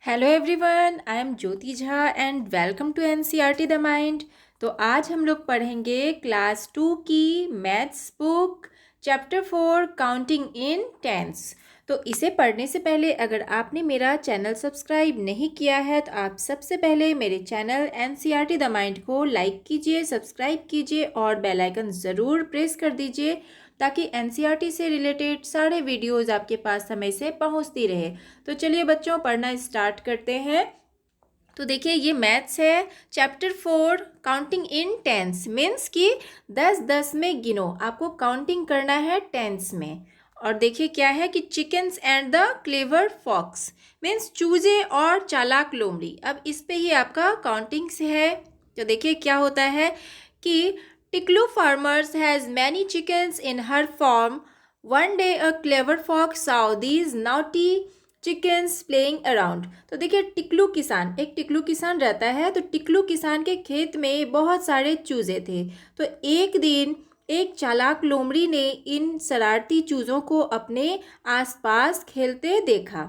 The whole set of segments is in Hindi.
Hello everyone, I am Jyoti Jha and welcome to NCERT the mind. तो आज हम लोग पढ़ेंगे क्लास 2 की maths book chapter 4 counting in tens. तो इसे पढ़ने से पहले अगर आपने मेरा चैनल सब्सक्राइब नहीं किया है तो आप सबसे पहले मेरे चैनल एनसीईआरटी द माइंड को लाइक कीजिए, सब्सक्राइब कीजिए और बेल आइकन ज़रूर प्रेस कर दीजिए ताकि एनसीईआरटी से रिलेटेड सारे वीडियोज़ आपके पास समय से पहुंचती रहे। तो चलिए बच्चों, पढ़ना स्टार्ट करते हैं। तो देखिए, ये मैथ्स है chapter 4 counting in tens. Means कि 10-10 में गिनो, आपको काउंटिंग करना है टेंस में। और देखिए क्या है कि chickens and the clever fox means चूजे और चालाक लोमड़ी। अब इस पे ही आपका काउंटिंग से है। तो देखिए क्या होता है कि Tiklu farmers has many chickens in her farm. One day a clever fox saw these naughty chickens playing around. तो देखिए, टिकलू किसान, एक टिकलू किसान रहता है। तो टिकलू किसान के खेत में बहुत सारे चूजे थे। तो एक दिन एक चालाक लोमड़ी ने इन शरारती चूजों को अपने आसपास खेलते देखा।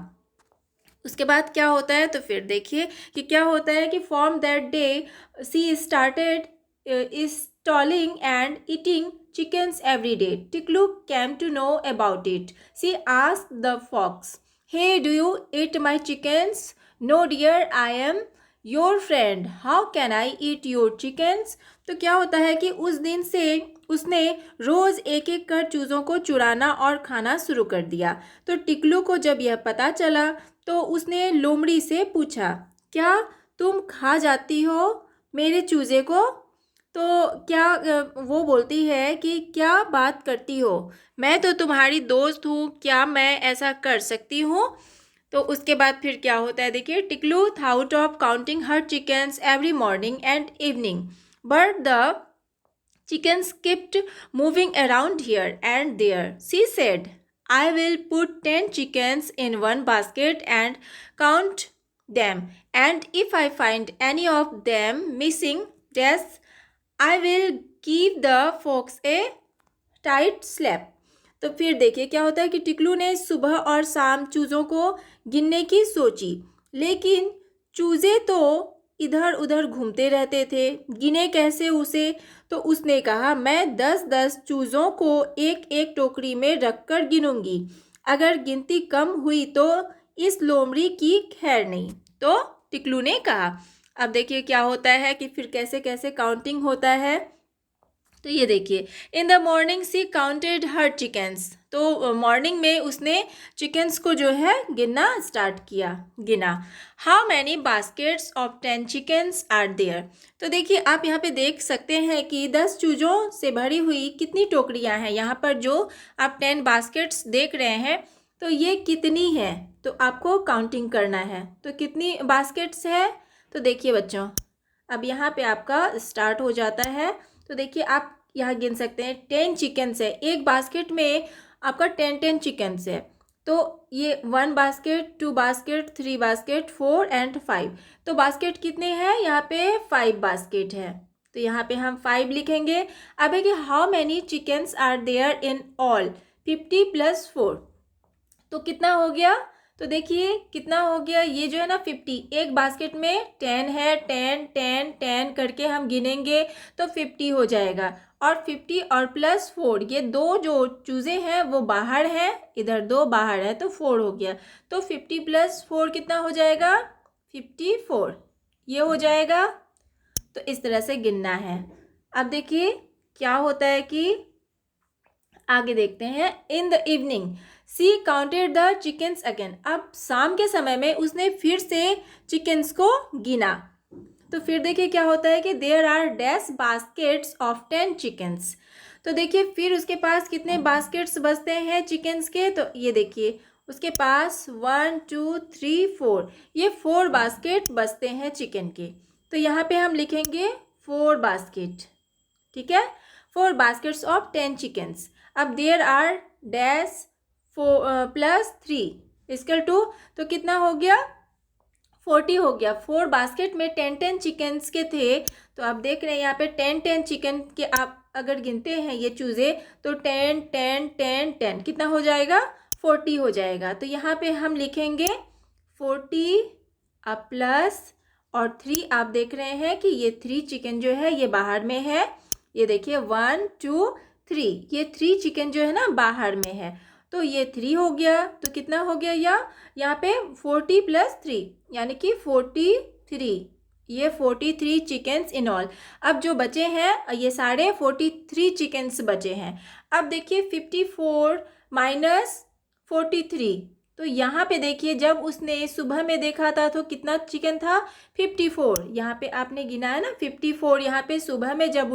उसके बाद क्या होता है, तो फिर देखिए कि क्या होता है कि from that day she started installing and eating chickens every day. Tiklu came to know about it. She asked the fox, "Hey, do you eat my chickens?" "No, dear, I am your friend. How can I eat your chickens?" तो क्या होता है कि उस दिन से उसने रोज़ एक एक कर चूज़ों को चुराना और खाना शुरू कर दिया। तो टिकलू को जब यह पता चला तो उसने लोमड़ी से पूछा, क्या तुम खा जाती हो मेरे चूजे को? तो क्या वो बोलती है कि क्या बात करती हो, मैं तो तुम्हारी दोस्त हूँ, क्या मैं ऐसा कर सकती हूँ? तो उसके बाद फिर क्या होता है, देखिए, Tiklu thought of counting her chickens every morning and evening, but the chickens kept moving around here and there. She said, "I will put 10 chickens in one basket and count them. And if I find any of them missing, yes, I will give the fox a tight slap." तो फिर देखिए क्या होता है कि टिकलू ने सुबह और शाम चूज़ों को गिनने की सोची, लेकिन चूज़े तो इधर उधर घूमते रहते थे, गिने कैसे उसे? तो उसने कहा, मैं 10-10 चूज़ों को एक एक टोकरी में रखकर गिनूंगी। अगर गिनती कम हुई तो इस लोमड़ी की खैर नहीं। तो टिकलू ने कहा। अब देखिए क्या होता है कि फिर कैसे कैसे काउंटिंग होता है। तो ये देखिए, in the morning she counted her chickens. तो मॉर्निंग में उसने चिकन्स को जो है गिनना स्टार्ट किया, गिना। How many baskets of 10 chickens are there. तो देखिए आप यहाँ पे देख सकते हैं कि 10 चूज़ों से भरी हुई कितनी टोकरियाँ हैं। यहाँ पर जो आप 10 बास्केट्स देख रहे हैं, तो ये कितनी है, तो आपको काउंटिंग करना है। तो कितनी बास्केट्स है, तो देखिए बच्चों, अब यहाँ पे आपका स्टार्ट हो जाता है। तो देखिए आप यहाँ गिन सकते हैं 10 चिकन्स है, एक बास्केट में आपका 10 चिकन्स है। तो ये 1 बास्केट, 2 बास्केट, 3 बास्केट, 4 एंड 5। तो बास्केट कितने हैं, यहाँ पे 5 बास्केट है। तो यहाँ पे हम 5 लिखेंगे। अब है कि how many chickens are there in all, 50 + 4। तो कितना हो गया, तो देखिए कितना हो गया, ये जो है ना 50, एक बास्केट में 10 है, 10 10 10 करके हम गिनेंगे तो 50 हो जाएगा। और 50 और +4, ये दो जो चूज़े हैं वो बाहर हैं, इधर दो बाहर है, तो 4 हो गया। तो 50 + 4 कितना हो जाएगा, 54, ये हो जाएगा। तो इस तरह से गिनना है। अब देखिए क्या होता है कि आगे देखते हैं। In the evening she counted the chickens again. अब शाम के समय में उसने फिर से चिकन्स को गिना। तो फिर देखिए क्या होता है कि there are dash baskets of 10 chickens. तो देखिए फिर उसके पास कितने बास्केट्स बचते हैं चिकन्स के, तो ये देखिए उसके पास 1 2 3 4, ये 4 बास्केट बचते हैं चिकन के। तो यहाँ पे हम लिखेंगे 4 बास्केट, ठीक है, 4 बास्केट्स ऑफ 10 चिकन्स। अब there are dash 4 + 3 equal to, तो कितना हो गया, 40 हो गया। 4 बास्केट में 10 चिकन्स के थे। तो आप देख रहे हैं यहाँ पे 10 चिकन के आप अगर गिनते हैं ये चूज़े, तो 10 10 10 10 कितना हो जाएगा, 40 हो जाएगा। तो यहाँ पे हम लिखेंगे 40 अब प्लस और 3 आप देख रहे हैं कि ये 3 चिकन जो है ये बाहर में है। ये देखिए 1 2 3, ये 3 चिकन जो है ना बाहर में है। तो ये 3 हो गया, तो कितना हो गया यहाँ पे 40 + 3 यानी कि 43। ये 43 चिकन्स इन ऑल। अब जो बचे हैं ये साढ़े 43 चिकन्स बचे हैं। अब देखिए 54 - 43, तो यहाँ पे देखिए जब उसने सुबह में देखा था तो कितना चिकन था 54। यहाँ पे आपने गिना है ना 54। यहाँ पे सुबह में जब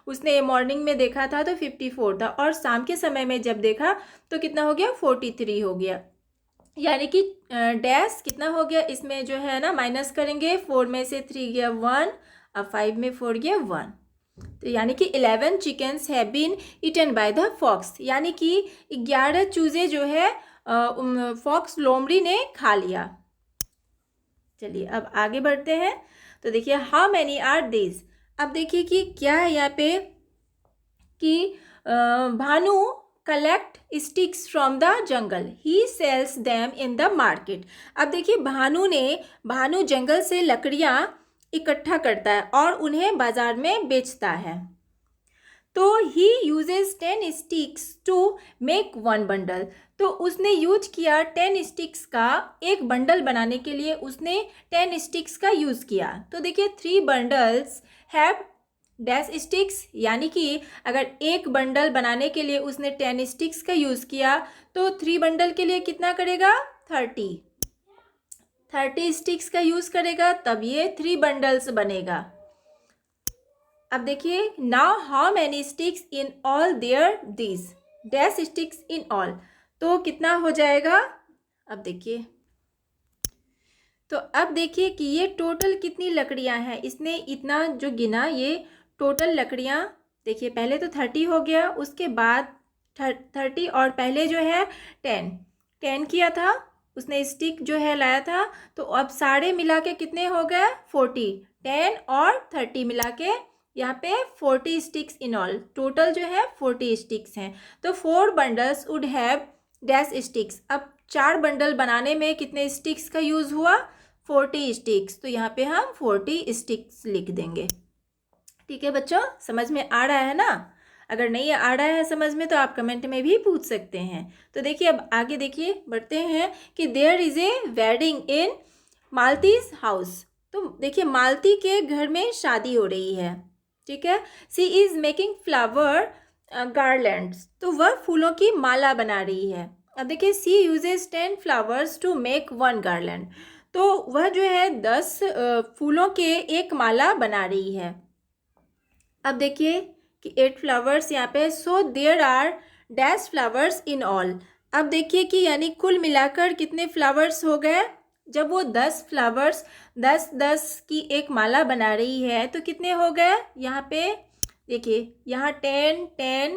उसने मॉर्निंग में देखा था तो 54 था, और शाम के समय में जब देखा तो कितना हो गया 43 हो गया। यानी कि डैश कितना हो गया इसमें जो है ना माइनस करेंगे, 4 में से 3 गया 1, अब 5 में 4 गया 1। तो यानी कि 11 chickens have been eaten by the fox, यानी कि 11 चूजे जो है फॉक्स लोमड़ी ने खा लिया। चलिए अब आगे बढ़ते हैं। तो देखिए हाउ मैनी आर दीज। अब देखिए कि क्या है यहाँ पे कि Bhanu collect sticks from the jungle, he sells them in the market. अब देखिए भानु जंगल से लकड़ियाँ इकट्ठा करता है और उन्हें बाजार में बेचता है। तो he uses 10 sticks to make 1 bundle. तो उसने यूज किया 10 स्टिक्स का, एक बंडल बनाने के लिए उसने 10 स्टिक्स का यूज़ किया। तो देखिए 3 बंडल्स हैव डैश स्टिक्स, यानी कि अगर एक बंडल बनाने के लिए उसने 10 स्टिक्स का यूज़ किया तो 3 बंडल के लिए कितना करेगा 30 स्टिक्स का यूज़ करेगा, तब ये 3 बंडल्स बनेगा। अब देखिए now how many sticks in all there this dash sticks in all, तो कितना हो जाएगा। अब देखिए तो अब देखिए कि ये टोटल कितनी लकड़ियां हैं, इसने इतना जो गिना ये टोटल लकड़ियां। देखिए पहले तो 30 हो गया, उसके बाद 30 और पहले जो है 10 किया था उसने, स्टिक जो है लाया था। तो अब सारे मिला के कितने हो गए 40, 10 और 30 मिला के यहाँ पे 40 स्टिक्स इन ऑल, टोटल जो है 40 स्टिक्स हैं। तो 4 bundles would have dash sticks. अब 4 बंडल बनाने में कितने स्टिक्स का यूज़ हुआ 40 स्टिक्स, तो यहाँ पे हम 40 स्टिक्स लिख देंगे। ठीक है बच्चों, समझ में आ रहा है ना। अगर नहीं आ रहा है समझ में तो आप कमेंट में भी पूछ सकते हैं। तो देखिए अब आगे देखिए बढ़ते हैं कि there is a wedding in Malti's house. तो देखिए मालती के घर में शादी हो रही है, ठीक है। सी इज़ मेकिंग फ्लावर गार्लैंड्स, तो वह फूलों की माला बना रही है। अब देखिए she uses 10 flowers to make 1 garland, तो वह जो है 10 फूलों के एक माला बना रही है। अब देखिए कि 8 फ्लावर्स यहाँ पे, so there are dash flowers in all. अब देखिए कि यानी कुल मिलाकर कितने फ्लावर्स हो गए। जब वो 10 फ्लावर्स 10 की एक माला बना रही है तो कितने हो गए यहाँ पे देखिए, यहाँ 10 10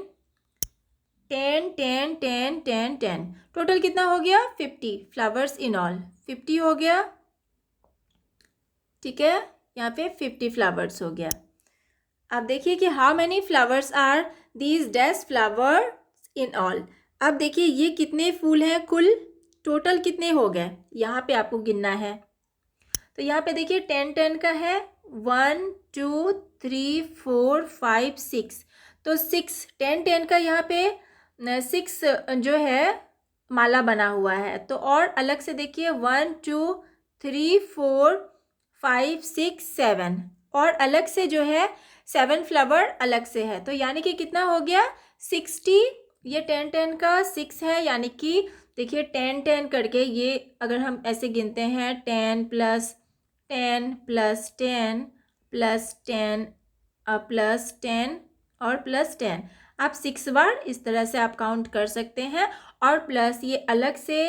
10 10 10 10 10, टोटल कितना हो गया 50 फ्लावर्स इन ऑल, 50 हो गया। ठीक है, यहाँ पे 50 फ्लावर्स हो गया। अब देखिए कि how many flowers are these dash flower in all. अब देखिए ये कितने फूल हैं, कुल टोटल कितने हो गए यहाँ पे आपको गिनना है। तो यहाँ पे देखिए 10 10 का है, 1 2 3 4 5 6, तो 6 10 10 का यहाँ पे 6 जो है माला बना हुआ है। तो और अलग से देखिए 1 2 3 4 5 6 7, और अलग से जो है 7 फ्लावर अलग से है। तो यानी कि कितना हो गया 60। ये 10 10 का 6 है, यानी कि देखिए 10 10 करके ये अगर हम ऐसे गिनते हैं 10 + 10 + 10 + 10 + 10 और +10, आप 6 बार इस तरह से आप काउंट कर सकते हैं। और प्लस ये अलग से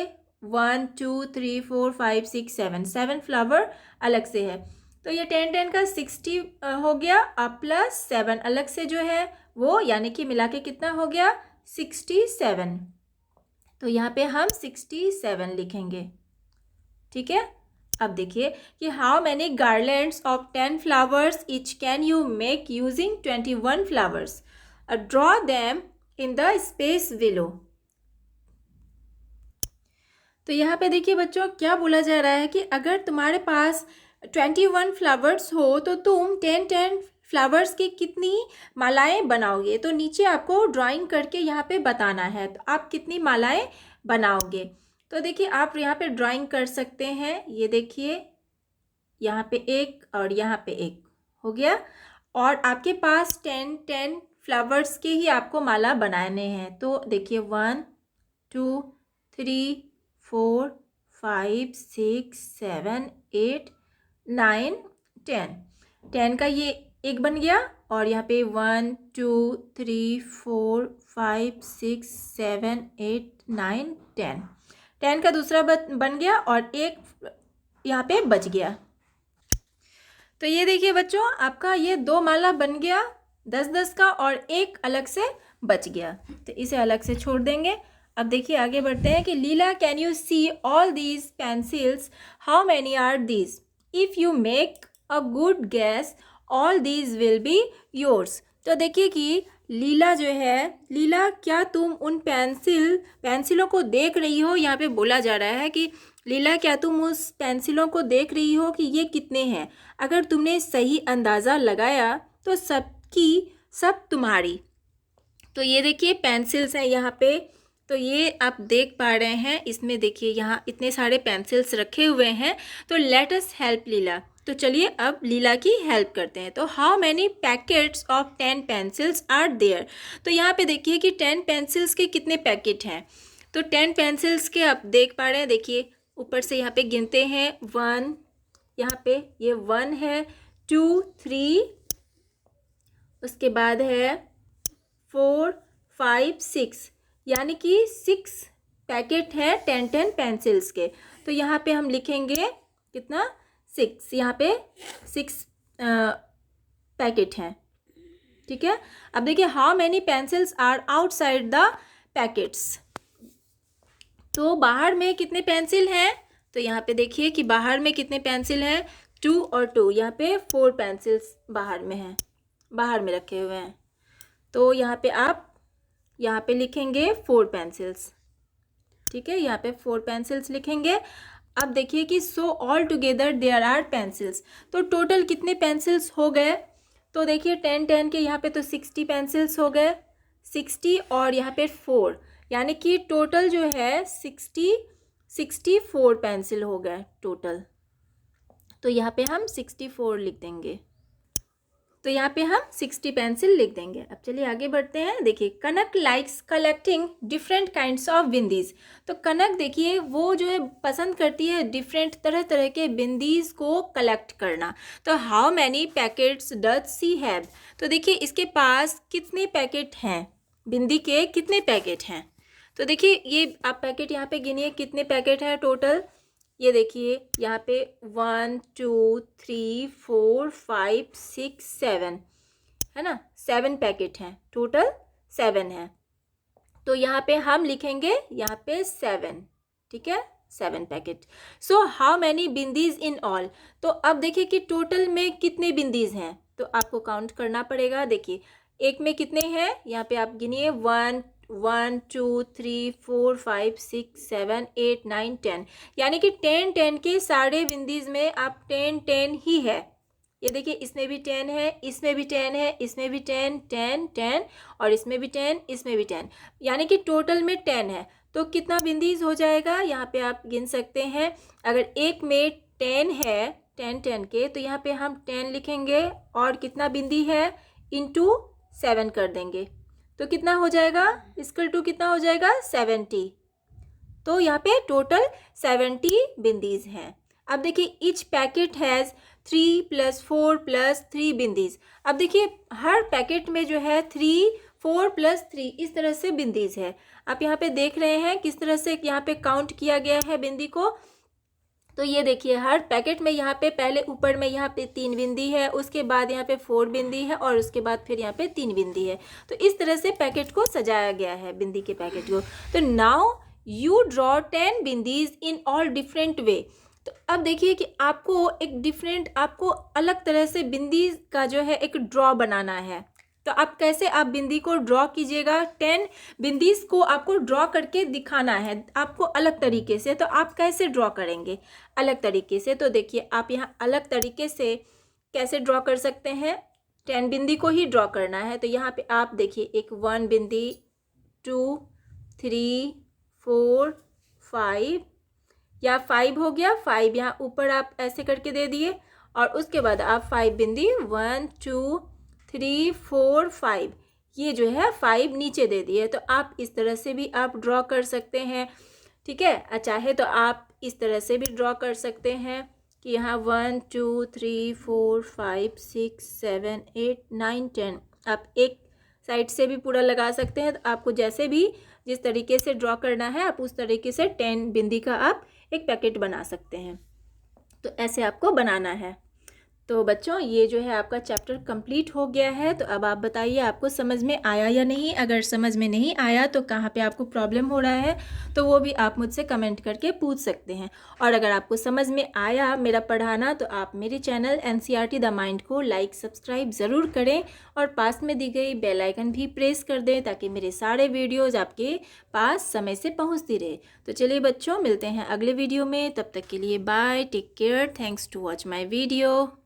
1 2 3 4 5 6 7 फ्लावर अलग से है। तो ये 10 10 का 60 हो गया, अब +7 अलग से जो है वो, यानी कि मिला के कितना हो गया 67। तो यहाँ पे हम 67 लिखेंगे। ठीक है, अब देखिए कि how many garlands of 10 flowers each can you make using 21 flowers, draw them in the space below. तो यहाँ पे देखिए बच्चों क्या बोला जा रहा है कि अगर तुम्हारे पास 21 फ्लावर्स हो तो तुम 10 फ्लावर्स की कितनी मालाएं बनाओगे। तो नीचे आपको ड्राइंग करके यहाँ पे बताना है, तो आप कितनी मालाएं बनाओगे। तो देखिए आप यहाँ पे ड्राइंग कर सकते हैं। ये देखिए यहाँ पे एक और यहाँ पे एक हो गया, और आपके पास 10 फ्लावर्स के ही आपको माला बनाने हैं। तो देखिए 1 2 3 4 5 6 7 8 9 10 का ये एक बन गया, और यहाँ पे 1 2 3 4 5 6 7 8 9 10 का दूसरा बन गया, और एक यहाँ पे बच गया। तो ये देखिए बच्चों आपका ये 2 माला बन गया 10 का, और एक अलग से बच गया, तो इसे अलग से छोड़ देंगे। अब देखिए आगे बढ़ते हैं कि Leela can you see all these pencils, how many are these, if you make a good guess all these will be yours. तो देखिए कि लीला जो है, लीला क्या तुम उन पेंसिलों को देख रही हो। यहाँ पे बोला जा रहा है कि लीला क्या तुम उस पेंसिलों को देख रही हो कि ये कितने हैं। अगर तुमने सही अंदाज़ा लगाया तो सब तुम्हारी। तो ये देखिए पेंसिल्स हैं यहाँ पे, तो ये आप देख पा रहे हैं, इसमें देखिए यहाँ इतने सारे पेंसिल्स रखे हुए हैं। तो लेट अस हेल्प लीला, तो चलिए अब लीला की हेल्प करते हैं। तो how many packets of 10 pencils are there. तो यहाँ पे देखिए कि 10 पेंसिल्स के कितने पैकेट हैं। तो 10 पेंसिल्स के आप देख पा रहे हैं, देखिए ऊपर से यहाँ पे गिनते हैं 1, यहाँ पे ये 1 है, 2 3, उसके बाद है 4 5 6, यानी कि 6 पैकेट है 10 पेंसिल्स के। तो यहाँ पे हम लिखेंगे कितना 6, यहाँ पे 6 पैकेट हैं, ठीक है। अब देखिए how many pencils are outside the packets. तो बाहर में कितने पेंसिल हैं। तो यहाँ पे देखिए कि बाहर में कितने पेंसिल हैं, 2 और 2, यहाँ पे 4 पेंसिल्स बाहर में हैं, बाहर में रखे हुए हैं। तो यहाँ पे आप यहाँ पे लिखेंगे 4 पेंसिल्स, ठीक है, यहाँ पे 4 पेंसिल्स लिखेंगे। अब देखिए कि so all together there are pencils. तो टोटल कितने पेंसिल्स हो गए। तो देखिए 10 के यहाँ पे तो 60 पेंसिल्स हो गए, 60 और यहाँ पे 4, यानी कि टोटल जो है 64 पेंसिल हो गए टोटल। तो यहाँ पे हम 64 लिख देंगे, तो यहाँ पे हम 60 पेंसिल लिख देंगे। अब चलिए आगे बढ़ते हैं। देखिए Kanak likes collecting different kinds of bindis. तो कनक देखिए वो जो है पसंद करती है डिफरेंट तरह तरह के बिंदीज को कलेक्ट करना। तो how many packets does she have. तो देखिए इसके पास कितने पैकेट हैं, बिंदी के कितने पैकेट हैं। तो देखिए ये आप पैकेट यहाँ पे गिनिए कितने पैकेट हैं टोटल। ये देखिए यहाँ पे 1 2 3 4 5 6 7 है ना, 7 पैकेट हैं टोटल, 7 हैं। तो यहाँ पे हम लिखेंगे यहाँ पे 7, ठीक है, 7 packet. So how many bindis in all. तो अब देखिए कि टोटल में कितने बिंदीज हैं, तो आपको काउंट करना पड़ेगा। देखिए एक में कितने हैं, यहाँ पे आप गिनिए 1 1 2 3 4 5 6 7 8 9 10, यानी कि 10 के सारे बिंदीज में आप 10 ही है। ये देखिए इसमें भी 10 है, इसमें भी 10 है, इसमें भी 10 10 10, और इसमें भी 10, इसमें भी 10, यानी कि टोटल में 10 है। तो कितना बिंदीज हो जाएगा यहाँ पे आप गिन सकते हैं। अगर एक में 10 है 10 के, तो यहाँ पे हम 10 लिखेंगे, और कितना बिंदी है इंटू 7 कर देंगे, तो कितना हो जाएगा, इक्वल टू कितना हो जाएगा 70। तो यहाँ पे टोटल 70 बिंदीज हैं। अब देखिए ईच पैकेट हैज़ 3 + 4 + 3 बिंदीज। अब देखिए हर पैकेट में जो है 3 4 + 3 इस तरह से बिंदीज है। आप यहाँ पे देख रहे हैं किस तरह से यहाँ पे काउंट किया गया है बिंदी को। तो ये देखिए हर पैकेट में यहाँ पे पहले ऊपर में यहाँ पे 3 बिंदी है, उसके बाद यहाँ पे 4 बिंदी है, और उसके बाद फिर यहाँ पे 3 बिंदी है। तो इस तरह से पैकेट को सजाया गया है, बिंदी के पैकेट को। तो now you draw 10 bindis in all different way. तो अब देखिए कि आपको एक डिफरेंट, आपको अलग तरह से बिंदी का जो है एक ड्रॉ बनाना है। तो आप कैसे आप बिंदी को ड्रॉ कीजिएगा। 10 बिंदीज को आपको ड्रॉ करके दिखाना है आपको अलग तरीके से। तो आप कैसे ड्रॉ करेंगे अलग तरीके से, तो देखिए आप यहाँ अलग तरीके से कैसे ड्रॉ कर सकते हैं। 10 बिंदी को ही ड्रॉ करना है। तो यहाँ पे आप देखिए एक 1 बिंदी, 2, 3, 4, 5 या 5 हो गया। 5 यहाँ ऊपर आप ऐसे करके दे दिए और उसके बाद आप 5 बिंदी 1, 2, 3, 4, 5 ये जो है 5 नीचे दे दिए। तो आप इस तरह से भी आप ड्रॉ कर सकते हैं, ठीक है। चाहे तो आप इस तरह से भी ड्रॉ कर सकते हैं कि यहाँ 1, 2, 3, 4, 5, 6, 7, 8, 9, 10 आप एक साइड से भी पूरा लगा सकते हैं। तो आपको जैसे भी जिस तरीके से ड्रॉ करना है आप उस तरीके से 10 बिंदी का आप एक पैकेट बना सकते हैं। तो ऐसे आपको बनाना है। तो बच्चों ये जो है आपका चैप्टर कंप्लीट हो गया है। तो अब आप बताइए आपको समझ में आया या नहीं। अगर समझ में नहीं आया तो कहाँ पे आपको प्रॉब्लम हो रहा है तो वो भी आप मुझसे कमेंट करके पूछ सकते हैं। और अगर आपको समझ में आया मेरा पढ़ाना तो आप मेरे चैनल NCERT द माइंड को लाइक सब्सक्राइब ज़रूर करें और पास में दी गई बेल आइकन भी प्रेस कर दें ताकि मेरे सारे वीडियोज़ आपके पास समय से पहुँचती रहे। तो चलिए बच्चों मिलते हैं अगले वीडियो में। तब तक के लिए bye, take care, thanks to watch my video.